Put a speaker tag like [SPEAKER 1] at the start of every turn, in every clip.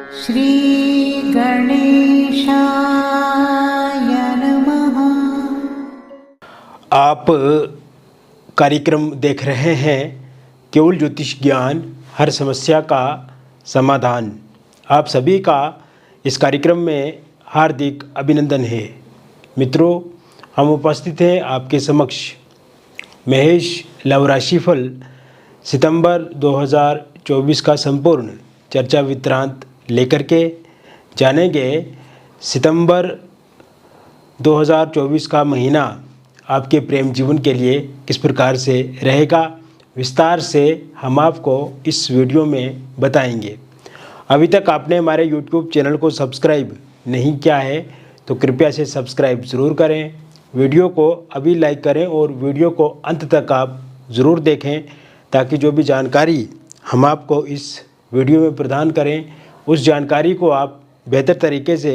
[SPEAKER 1] श्री गणेशाय नमः।
[SPEAKER 2] आप कार्यक्रम देख रहे हैं केवल ज्योतिष ज्ञान, हर समस्या का समाधान। आप सभी का इस कार्यक्रम में हार्दिक अभिनंदन है। मित्रों, हम उपस्थित हैं आपके समक्ष महेश लव राशिफल सितंबर 2024 का संपूर्ण चर्चा वृत्तांत लेकर के जानेंगे। सितंबर 2024 का महीना आपके प्रेम जीवन के लिए किस प्रकार से रहेगा, विस्तार से हम आपको इस वीडियो में बताएंगे। अभी तक आपने हमारे YouTube चैनल को सब्सक्राइब नहीं किया है तो कृपया से सब्सक्राइब ज़रूर करें। वीडियो को अभी लाइक करें और वीडियो को अंत तक आप ज़रूर देखें ताकि जो भी जानकारी हम आपको इस वीडियो में प्रदान करें उस जानकारी को आप बेहतर तरीके से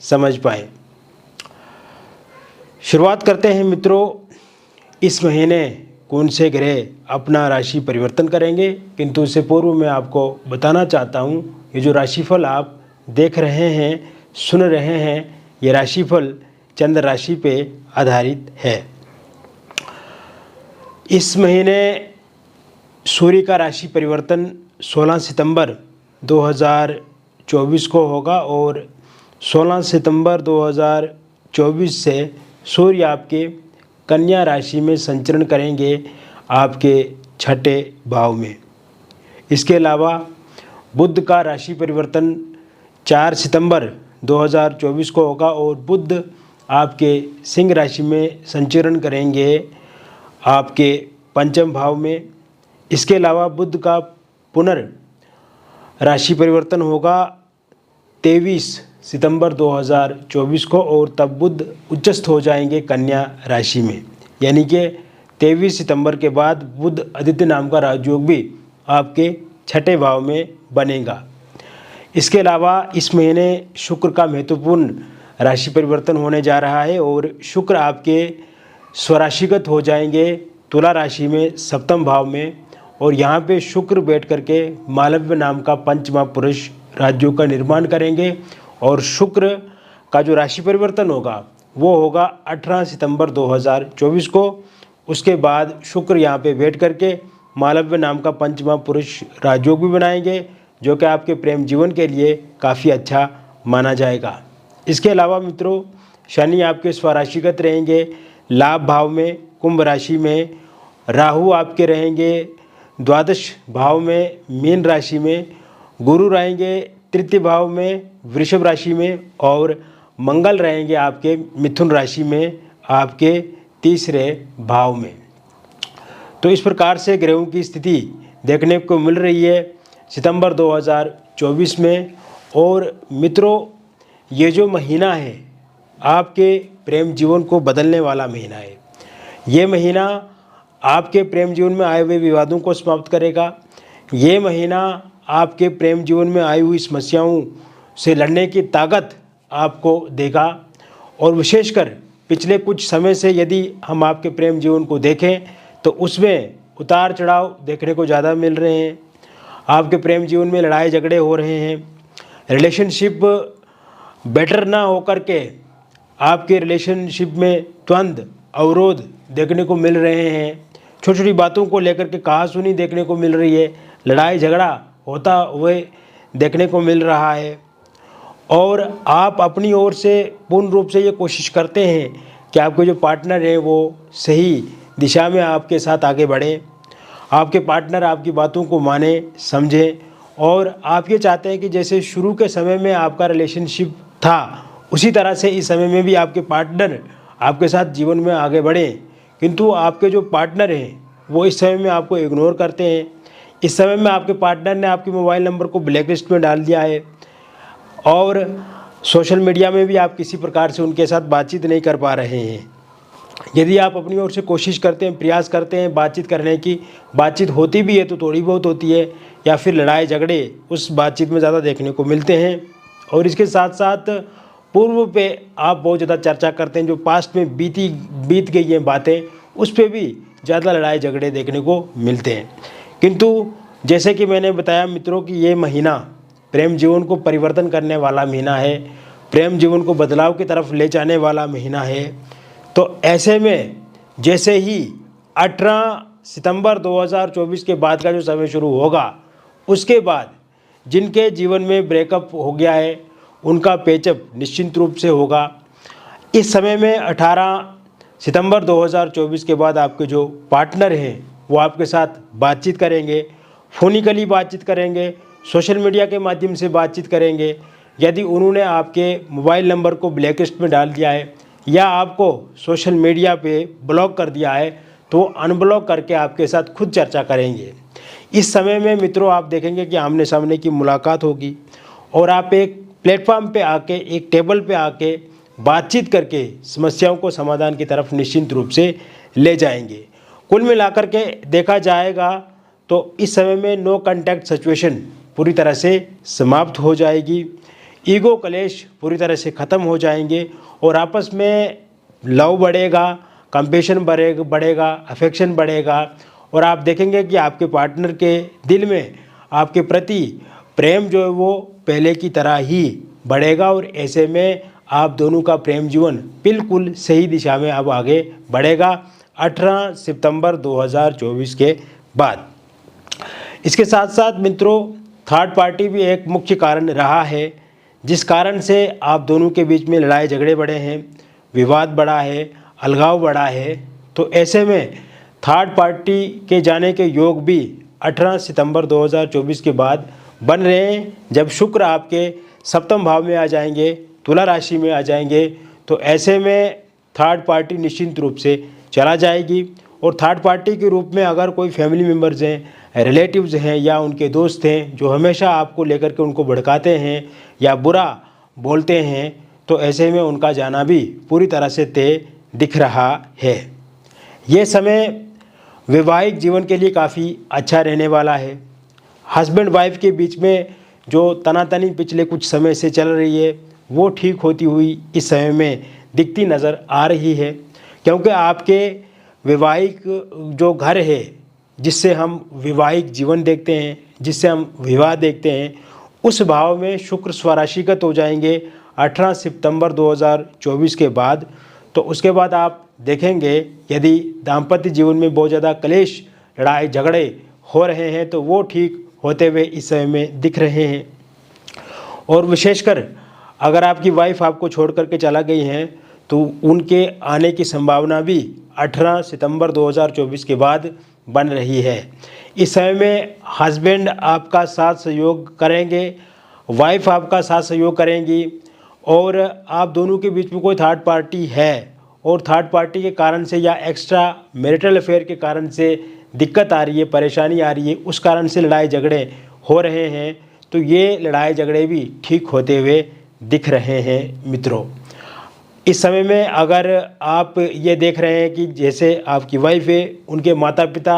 [SPEAKER 2] समझ पाएँ। शुरुआत करते हैं मित्रों। इस महीने कौन से ग्रह अपना राशि परिवर्तन करेंगे, किंतु उससे पूर्व मैं आपको बताना चाहता हूँ ये जो राशिफल आप देख रहे हैं, सुन रहे हैं, ये राशिफल चंद्र राशि पे आधारित है। इस महीने सूर्य का राशि परिवर्तन 16 सितंबर 2024 को होगा और 16 सितंबर 2024 से सूर्य आपके कन्या राशि में संचरण करेंगे, आपके छठे भाव में। इसके अलावा बुध का राशि परिवर्तन 4 सितंबर 2024 को होगा और बुध आपके सिंह राशि में संचरण करेंगे, आपके पंचम भाव में। इसके अलावा बुध का पुनर् राशि परिवर्तन होगा 23 सितंबर 2024 को और तब बुध उच्चस्थ हो जाएंगे कन्या राशि में, यानी कि 23 सितंबर के बाद बुध आदित्य नाम का राजयोग भी आपके छठे भाव में बनेगा। इसके अलावा इस महीने शुक्र का महत्वपूर्ण राशि परिवर्तन होने जा रहा है और शुक्र आपके स्वराशिगत हो जाएंगे तुला राशि में सप्तम भाव में, और यहाँ पे शुक्र बैठ करके मालव्य नाम का पंचमा पुरुष राजयोग का निर्माण करेंगे और शुक्र का जो राशि परिवर्तन होगा वो होगा 18 सितंबर 2024 को। उसके बाद शुक्र यहाँ पे बैठ करके मालव्य नाम का पंचमा पुरुष राजयोग भी बनाएंगे जो कि आपके प्रेम जीवन के लिए काफ़ी अच्छा माना जाएगा। इसके अलावा मित्रों, शनि आपके स्वराशिगत रहेंगे लाभ भाव में कुंभ राशि में, राहु आपके रहेंगे द्वादश भाव में मीन राशि में, गुरु रहेंगे तृतीय भाव में वृषभ राशि में और मंगल रहेंगे आपके मिथुन राशि में आपके तीसरे भाव में। तो इस प्रकार से ग्रहों की स्थिति देखने को मिल रही है सितंबर 2024 में। और मित्रों, ये जो महीना है आपके प्रेम जीवन को बदलने वाला महीना है। ये महीना आपके प्रेम जीवन में आए हुए विवादों को समाप्त करेगा। ये महीना आपके प्रेम जीवन में आई हुई समस्याओं से लड़ने की ताकत आपको देगा। और विशेषकर पिछले कुछ समय से यदि हम आपके प्रेम जीवन को देखें तो उसमें उतार चढ़ाव देखने को ज़्यादा मिल रहे हैं। आपके प्रेम जीवन में लड़ाई झगड़े हो रहे हैं, रिलेशनशिप बेटर ना होकर के आपके रिलेशनशिप में द्वंद्व अवरोध देखने को मिल रहे हैं। छोटी छोटी बातों को लेकर के कहासुनी देखने को मिल रही है, लड़ाई झगड़ा होता हुए देखने को मिल रहा है। और आप अपनी ओर से पूर्ण रूप से ये कोशिश करते हैं कि आपके जो पार्टनर हैं वो सही दिशा में आपके साथ आगे बढ़ें, आपके पार्टनर आपकी बातों को माने समझें। और आप ये चाहते हैं कि जैसे शुरू के समय में आपका रिलेशनशिप था उसी तरह से इस समय में भी आपके पार्टनर आपके साथ जीवन में आगे बढ़ें, किंतु आपके जो पार्टनर हैं वो इस समय में आपको इग्नोर करते हैं। इस समय में आपके पार्टनर ने आपके मोबाइल नंबर को ब्लैक लिस्ट में डाल दिया है और सोशल मीडिया में भी आप किसी प्रकार से उनके साथ बातचीत नहीं कर पा रहे हैं। यदि आप अपनी ओर से कोशिश करते हैं, प्रयास करते हैं बातचीत करने की, बातचीत होती भी है तो थोड़ी बहुत होती है या फिर लड़ाई झगड़े उस बातचीत में ज़्यादा देखने को मिलते हैं। और इसके साथ साथ पूर्व पे आप बहुत ज़्यादा चर्चा करते हैं, जो पास्ट में बीत गई हैं बातें उस पर भी ज़्यादा लड़ाई झगड़े देखने को मिलते हैं। किंतु जैसे कि मैंने बताया मित्रों कि ये महीना प्रेम जीवन को परिवर्तन करने वाला महीना है, प्रेम जीवन को बदलाव की तरफ ले जाने वाला महीना है। तो ऐसे में जैसे ही 18 सितंबर 2024 के बाद का जो समय शुरू होगा, उसके बाद जिनके जीवन में ब्रेकअप हो गया है उनका पेचअप निश्चित रूप से होगा। इस समय में 18 सितंबर 2024 के बाद आपके जो पार्टनर हैं वो आपके साथ बातचीत करेंगे, फोनिकली बातचीत करेंगे, सोशल मीडिया के माध्यम से बातचीत करेंगे। यदि उन्होंने आपके मोबाइल नंबर को ब्लैकलिस्ट में डाल दिया है या आपको सोशल मीडिया पे ब्लॉक कर दिया है तो अनब्लॉक करके आपके साथ खुद चर्चा करेंगे। इस समय में मित्रों आप देखेंगे कि आमने सामने की मुलाकात होगी और आप एक प्लेटफॉर्म पे आके, एक टेबल पे आके बातचीत करके समस्याओं को समाधान की तरफ निश्चित रूप से ले जाएंगे। कुल मिलाकर के देखा जाएगा तो इस समय में नो कांटेक्ट सिचुएशन पूरी तरह से समाप्त हो जाएगी, ईगो क्लेश पूरी तरह से ख़त्म हो जाएंगे और आपस में लव बढ़ेगा, कंपैशन बढ़ेगा, अफेक्शन बढ़ेगा और आप देखेंगे कि आपके पार्टनर के दिल में आपके प्रति प्रेम जो है वो पहले की तरह ही बढ़ेगा और ऐसे में आप दोनों का प्रेम जीवन बिल्कुल सही दिशा में अब आगे बढ़ेगा 18 सितंबर 2024 के बाद। इसके साथ साथ मित्रों थर्ड पार्टी भी एक मुख्य कारण रहा है जिस कारण से आप दोनों के बीच में लड़ाई झगड़े बढ़े हैं, विवाद बढ़ा है, अलगाव बढ़ा है। तो ऐसे में थर्ड पार्टी के जाने के योग भी 18 सितंबर 2024 के बाद बन रहे हैं। जब शुक्र आपके सप्तम भाव में आ जाएंगे, तुला राशि में आ जाएंगे, तो ऐसे में थर्ड पार्टी निश्चित रूप से चला जाएगी और थर्ड पार्टी के रूप में अगर कोई फैमिली मेम्बर्स हैं, रिलेटिव्स हैं या उनके दोस्त हैं जो हमेशा आपको लेकर के उनको भड़काते हैं या बुरा बोलते हैं, तो ऐसे में उनका जाना भी पूरी तरह से तय दिख रहा है। ये समय वैवाहिक जीवन के लिए काफ़ी अच्छा रहने वाला है। हस्बैंड वाइफ के बीच में जो तनातनी पिछले कुछ समय से चल रही है वो ठीक होती हुई इस समय में दिखती नज़र आ रही है, क्योंकि आपके वैवाहिक जो घर है जिससे हम वैवाहिक जीवन देखते हैं, जिससे हम विवाह देखते हैं, उस भाव में शुक्र स्वराशिगत हो जाएंगे 18 सितंबर 2024 के बाद। तो उसके बाद आप देखेंगे यदि दाम्पत्य जीवन में बहुत ज़्यादा क्लेश, लड़ाई झगड़े हो रहे हैं तो वो ठीक होते हुए इस समय में दिख रहे हैं। और विशेषकर अगर आपकी वाइफ आपको छोड़ करके चला गई हैं तो उनके आने की संभावना भी 18 सितंबर 2024 के बाद बन रही है। इस समय में हस्बैंड आपका साथ सहयोग करेंगे, वाइफ आपका साथ सहयोग करेंगी और आप दोनों के बीच में कोई थर्ड पार्टी है और थर्ड पार्टी के कारण से या एक्स्ट्रा मैरिटल अफेयर के कारण से दिक्कत आ रही है, परेशानी आ रही है, उस कारण से लड़ाई झगड़े हो रहे हैं, तो ये लड़ाई झगड़े भी ठीक होते हुए दिख रहे हैं मित्रों। इस समय में अगर आप ये देख रहे हैं कि जैसे आपकी वाइफ है, उनके माता पिता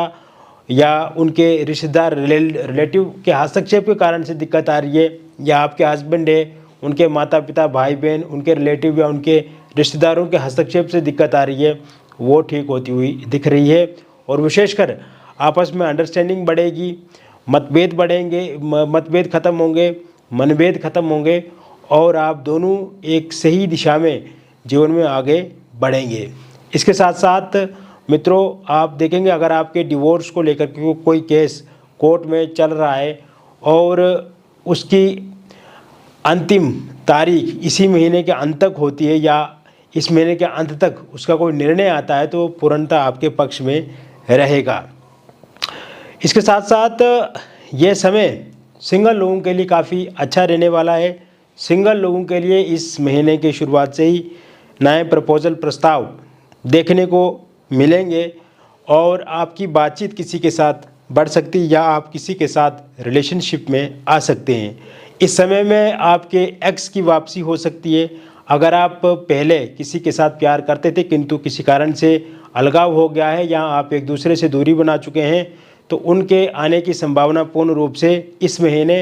[SPEAKER 2] या उनके रिश्तेदार रिलेटिव के हस्तक्षेप के कारण से दिक्कत आ रही है, या आपके हस्बैंड है, उनके माता पिता, भाई बहन, उनके रिलेटिव या उनके रिश्तेदारों के हस्तक्षेप से दिक्कत आ रही है, वो ठीक होती हुई दिख रही है। और विशेषकर आपस में अंडरस्टैंडिंग बढ़ेगी, मतभेद बढ़ेंगे, मतभेद खत्म होंगे, मनभेद खत्म होंगे और आप दोनों एक सही दिशा में जीवन में आगे बढ़ेंगे। इसके साथ साथ मित्रों आप देखेंगे अगर आपके डिवोर्स को लेकर के कोई केस कोर्ट में चल रहा है और उसकी अंतिम तारीख इसी महीने के अंत तक होती है या इस महीने के अंत तक उसका कोई निर्णय आता है तो पूर्णतः आपके पक्ष में रहेगा। इसके साथ साथ ये समय सिंगल लोगों के लिए काफ़ी अच्छा रहने वाला है। सिंगल लोगों के लिए इस महीने की शुरुआत से ही नए प्रपोजल प्रस्ताव देखने को मिलेंगे और आपकी बातचीत किसी के साथ बढ़ सकती है या आप किसी के साथ रिलेशनशिप में आ सकते हैं। इस समय में आपके एक्स की वापसी हो सकती है। अगर आप पहले किसी के साथ प्यार करते थे किंतु किसी कारण से अलगाव हो गया है या आप एक दूसरे से दूरी बना चुके हैं तो उनके आने की संभावना पूर्ण रूप से इस महीने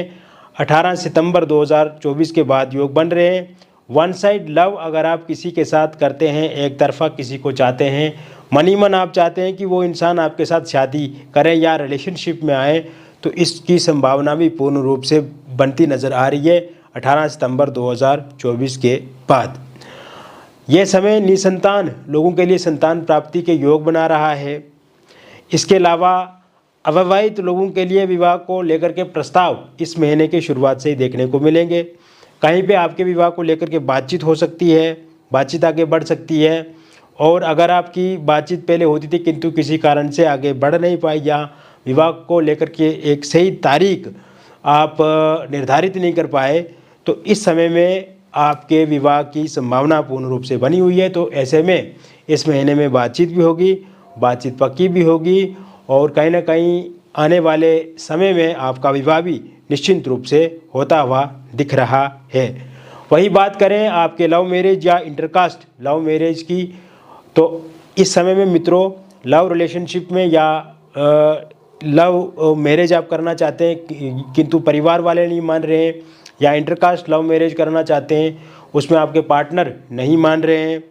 [SPEAKER 2] 18 सितंबर 2024 के बाद योग बन रहे हैं। वन साइड लव अगर आप किसी के साथ करते हैं, एक तरफा किसी को चाहते हैं, मन ही मन आप चाहते हैं कि वो इंसान आपके साथ शादी करें या रिलेशनशिप में आए, तो इसकी संभावना भी पूर्ण रूप से बनती नज़र आ रही है 18 सितंबर 2024 के बाद। यह समय निसंतान लोगों के लिए संतान प्राप्ति के योग बना रहा है। इसके अलावा अविवाहित लोगों के लिए विवाह को लेकर के प्रस्ताव इस महीने की शुरुआत से ही देखने को मिलेंगे। कहीं पे आपके विवाह को लेकर के बातचीत हो सकती है, बातचीत आगे बढ़ सकती है। और अगर आपकी बातचीत पहले होती थी किंतु किसी कारण से आगे बढ़ नहीं पाई या विवाह को लेकर के एक सही तारीख आप निर्धारित नहीं कर पाए, तो इस समय में आपके विवाह की संभावना पूर्ण रूप से बनी हुई है। तो ऐसे में इस महीने में बातचीत भी होगी, बातचीत पक्की भी होगी और कहीं ना कहीं आने वाले समय में आपका विवाह भी निश्चित रूप से होता हुआ दिख रहा है। वही बात करें आपके लव मैरिज या इंटरकास्ट लव मैरिज की, तो इस समय में मित्रों लव रिलेशनशिप में या लव मैरिज आप करना चाहते हैं किंतु परिवार वाले नहीं मान रहे हैं, या इंटरकास्ट लव मैरिज करना चाहते हैं उसमें आपके पार्टनर नहीं मान रहे हैं,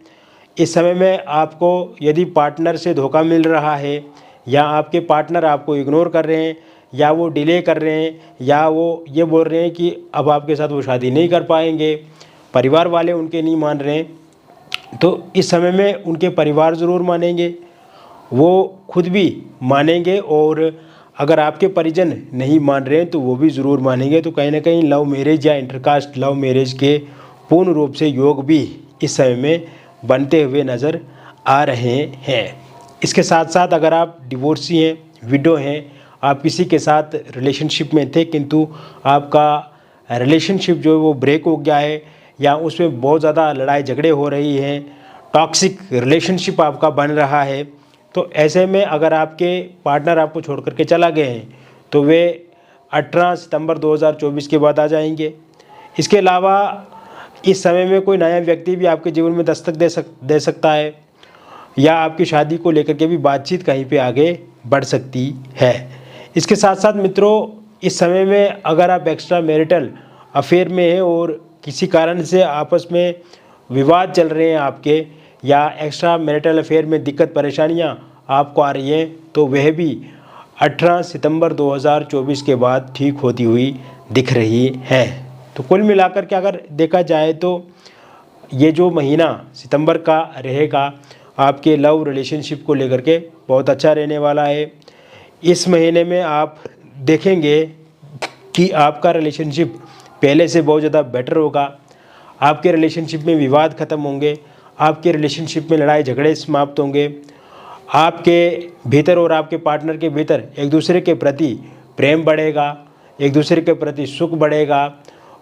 [SPEAKER 2] इस समय में आपको यदि पार्टनर से धोखा मिल रहा है या आपके पार्टनर आपको इग्नोर कर रहे हैं या वो डिले कर रहे हैं या वो ये बोल रहे हैं कि अब आपके साथ वो शादी नहीं कर पाएंगे, परिवार वाले उनके नहीं मान रहे हैं, तो इस समय में उनके परिवार ज़रूर मानेंगे, वो खुद भी मानेंगे और अगर आपके परिजन नहीं मान रहे हैं तो वो भी ज़रूर मानेंगे। तो कहीं ना कहीं लव मैरिज या इंटरकास्ट लव मैरिज के पूर्ण रूप से योग भी इस समय में बनते हुए नज़र आ रहे हैं। इसके साथ साथ अगर आप डिवोर्सी हैं, विडो हैं, आप किसी के साथ रिलेशनशिप में थे किंतु आपका रिलेशनशिप जो है वो ब्रेक हो गया है या उसमें बहुत ज़्यादा लड़ाई झगड़े हो रही हैं, टॉक्सिक रिलेशनशिप आपका बन रहा है, तो ऐसे में अगर आपके पार्टनर आपको छोड़ करके चला गए हैं तो वे 18 सितंबर 2024 के बाद आ जाएंगे। इसके अलावा इस समय में कोई नया व्यक्ति भी आपके जीवन में दस्तक दे सकता है या आपकी शादी को लेकर के भी बातचीत कहीं पे आगे बढ़ सकती है। इसके साथ साथ मित्रों इस समय में अगर आप एक्स्ट्रा मैरिटल अफेयर में हैं और किसी कारण से आपस में विवाद चल रहे हैं आपके या एक्स्ट्रा मैरिटल अफेयर में दिक्कत परेशानियां आपको आ रही हैं, तो वह भी 18 सितंबर 2024 के बाद ठीक होती हुई दिख रही है। तो कुल मिलाकर के अगर देखा जाए तो ये जो महीना सितंबर का रहेगा आपके लव रिलेशनशिप को लेकर के बहुत अच्छा रहने वाला है। इस महीने में आप देखेंगे कि आपका रिलेशनशिप पहले से बहुत ज़्यादा बेटर होगा, आपके रिलेशनशिप में विवाद ख़त्म होंगे, आपके रिलेशनशिप में लड़ाई झगड़े समाप्त होंगे, आपके भीतर और आपके पार्टनर के भीतर एक दूसरे के प्रति प्रेम बढ़ेगा, एक दूसरे के प्रति सुख बढ़ेगा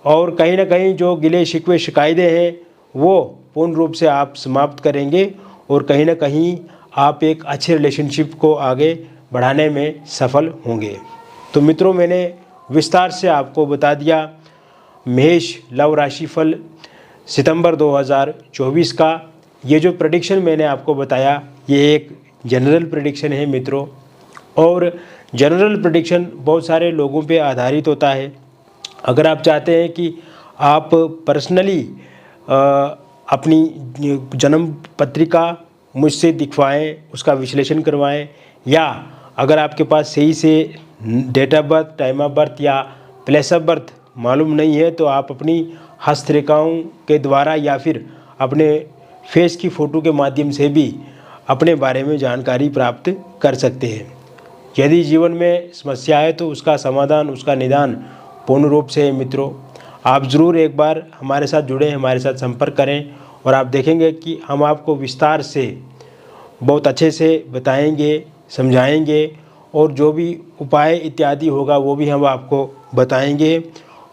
[SPEAKER 2] और कहीं ना कहीं जो गिले शिकवे शिकायतें हैं वो पूर्ण रूप से आप समाप्त करेंगे और कहीं ना कहीं आप एक अच्छे रिलेशनशिप को आगे बढ़ाने में सफल होंगे। तो मित्रों मैंने विस्तार से आपको बता दिया मेष लव राशिफल सितंबर 2024 का। ये जो प्रेडिक्शन मैंने आपको बताया ये एक जनरल प्रेडिक्शन है मित्रों, और जनरल प्रेडिक्शन बहुत सारे लोगों पे आधारित होता है। अगर आप चाहते हैं कि आप पर्सनली अपनी जन्म पत्रिका मुझसे दिखवाएं, उसका विश्लेषण करवाएं, या अगर आपके पास सही से date of birth, time of birth या प्लेस ऑफ बर्थ मालूम नहीं है तो आप अपनी हस्तरेखाओं के द्वारा या फिर अपने फेस की फ़ोटो के माध्यम से भी अपने बारे में जानकारी प्राप्त कर सकते हैं। यदि जीवन में समस्या है तो उसका समाधान, उसका निदान पूर्ण रूप से मित्रों आप ज़रूर एक बार हमारे साथ जुड़ें, हमारे साथ संपर्क करें और आप देखेंगे कि हम आपको विस्तार से बहुत अच्छे से बताएंगे, समझाएंगे और जो भी उपाय इत्यादि होगा वो भी हम आपको बताएंगे।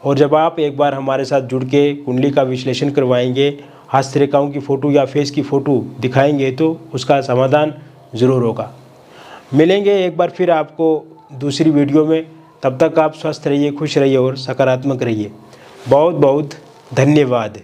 [SPEAKER 2] और जब आप एक बार हमारे साथ जुड़ के कुंडली का विश्लेषण करवाएंगे, हस्तरेखाओं की फ़ोटो या फेस की फ़ोटो दिखाएंगे तो उसका समाधान ज़रूर होगा। मिलेंगे एक बार फिर आपको दूसरी वीडियो में। तब तक आप स्वस्थ रहिए, खुश रहिए और सकारात्मक रहिए। बहुत बहुत धन्यवाद।